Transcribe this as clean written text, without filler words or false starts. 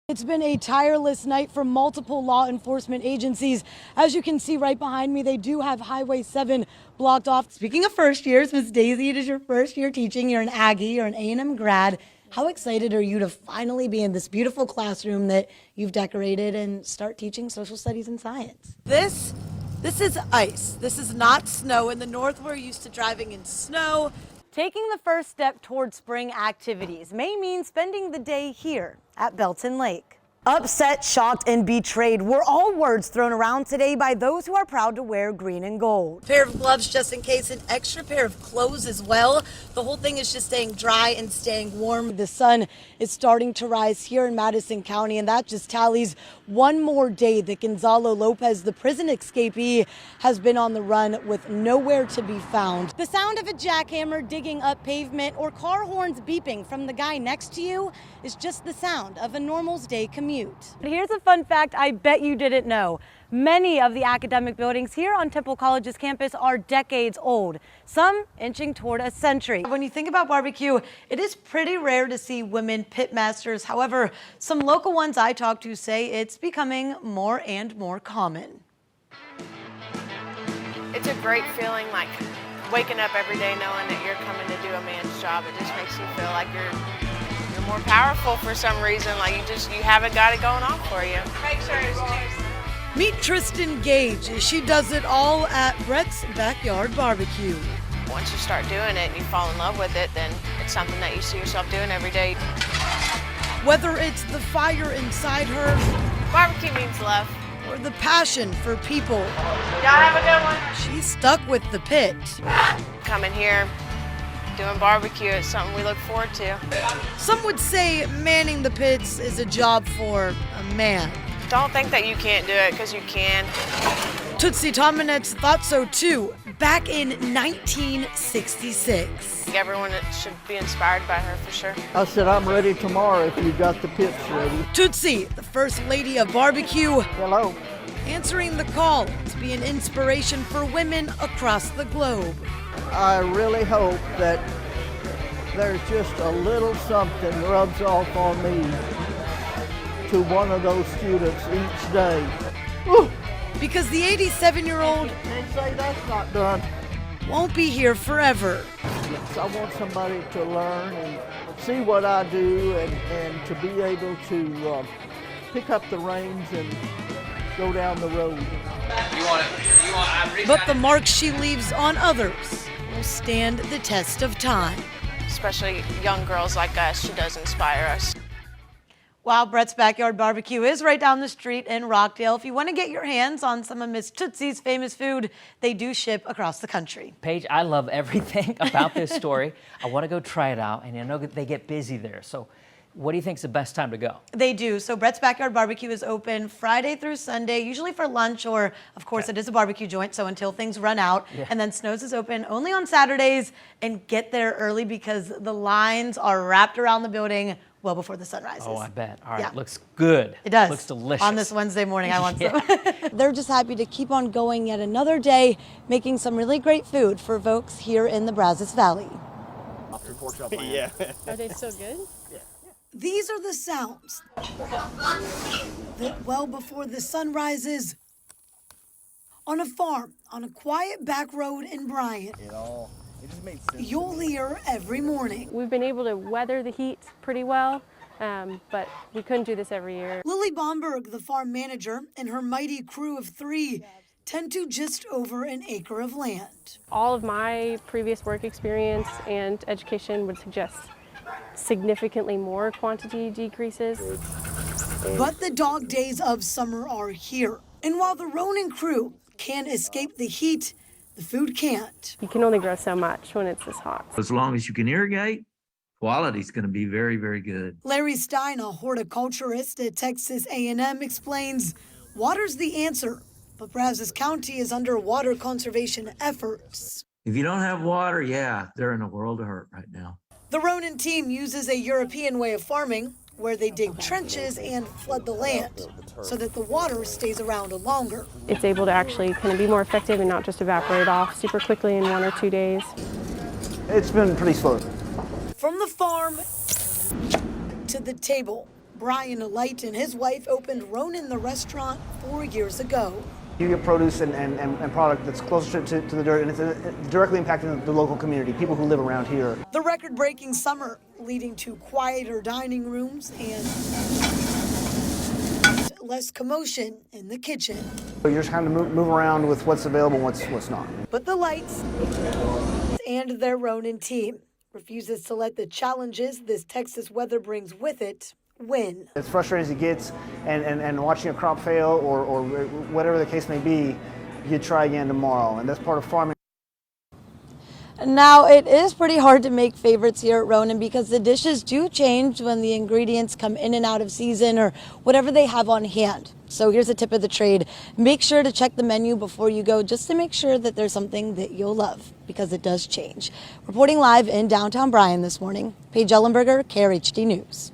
It's been a tireless night for multiple law enforcement agencies. As you can see right behind me, they do have Highway 7 blocked off. Speaking of first years, Miss Daisy, it is your first year teaching. You're an Aggie, you're an A&M grad. How excited are you to finally be in this beautiful classroom that you've decorated and start teaching social studies and science? This is ice. This is not snow. In the north, we're used to driving in snow. Taking the first step toward spring activities may mean spending the day here at Belton Lake. Upset, shocked, and betrayed were all words thrown around today by those who are proud to wear green and gold. Pair of gloves just in case, an extra pair of clothes as well. The whole thing is just staying dry and staying warm. The sun is starting to rise here in Madison County, and that just tallies one more day that Gonzalo Lopez, the prison escapee, has been on the run with nowhere to be found. The sound of a jackhammer digging up pavement or car horns beeping from the guy next to you is just the sound of a normal's day commute. But here's a fun fact I bet you didn't know. Many of the academic buildings here on Temple College's campus are decades old, some inching toward a century. When you think about barbecue, it is pretty rare to see women pitmasters. However, some local ones I talked to say it's becoming more and more common. It's a great feeling, like waking up every day knowing that you're coming to do a man's job. It just makes you feel like you're more powerful for some reason, like you haven't got it going on for you. Make sure it's juicy. Meet Tristan Gage. She does it all at Brett's Backyard Barbecue. Once you start doing it and you fall in love with it, then it's something that you see yourself doing every day. Whether it's the fire inside her, Barbecue means love. or the passion for people, Y'all have a good one. she's stuck with the pit. Coming here, doing barbecue is something we look forward to. Some would say manning the pits is a job for a man. Don't think that you can't do it, because you can. Tootsie Tominets thought so too, back in 1966. Everyone should be inspired by her for sure. I said, I'm ready tomorrow if you got the pits ready. Tootsie, the first lady of barbecue, Hello. answering the call to be an inspiration for women across the globe. I really hope that there's just a little something rubs off on me to one of those students each day. Whew. Because the 87-year-old And say that's not done. won't be here forever. I want somebody to learn and see what I do and to be able to pick up the reins and go down the road. But the mark she leaves on others will stand the test of time. Especially young girls like us, she does inspire us. Wow, Brett's Backyard Barbecue is right down the street in Rockdale. If you want to get your hands on some of Miss Tootsie's famous food, they do ship across the country. Paige, I love everything about this story. I want to go try it out, and I know that they get busy there. So what do you think is the best time to go? They do. So Brett's Backyard Barbecue is open Friday through Sunday, usually for lunch, or of course it is a barbecue joint, so until things run out. Yeah. And then Snow's is open only on Saturdays, and get there early because the lines are wrapped around the building well before the sun rises. Oh, I bet. All right, Yeah. looks good. It does. Looks delicious. On this Wednesday morning, I want Yeah. some. They're just happy to keep on going yet another day, making some really great food for folks here in the Brazos Valley. Yeah. Are they so good? These are the sounds that well before the sun rises, on a farm, on a quiet back road in Bryant, It just made sense. you'll hear every morning. We've been able to weather the heat pretty well, but we couldn't do this every year. Lily Bomberg, the farm manager, and her mighty crew of 3 tend to just over an acre of land. All of my previous work experience and education would suggest significantly more quantity decreases. But the dog days of summer are here. And while the Ronin crew can't escape the heat, the food can't. You can only grow so much when it's this hot. As long as you can irrigate, quality's going to be very, very good. Larry Stein, a horticulturist at Texas A&M, explains water's the answer, but Brazos County is under water conservation efforts. If you don't have water, yeah, they're in a world of hurt right now. The Ronin team uses a European way of farming, where they dig trenches and flood the land so that the water stays around longer. It's able to actually kind of be more effective and not just evaporate off super quickly in 1 or 2 days. It's been pretty slow. From the farm to the table, Brian Light and his wife opened Ronan the restaurant 4 years ago. You get produce and product that's closer to the dirt, and it's directly impacting the local community, people who live around here. The record-breaking summer leading to quieter dining rooms and less commotion in the kitchen. So you're just kind of move around with what's available and what's not. But the Lights and their Ronan team refuses to let the challenges this Texas weather brings with it win. As frustrating as it gets, and watching a crop fail or whatever the case may be, you try again tomorrow, and that's part of farming. Now, it is pretty hard to make favorites here at Ronan because the dishes do change when the ingredients come in and out of season or whatever they have on hand. So here's a tip of the trade. Make sure to check the menu before you go just to make sure that there's something that you'll love because it does change. Reporting live in downtown Bryan this morning, Paige Ellenberger, KRHD News.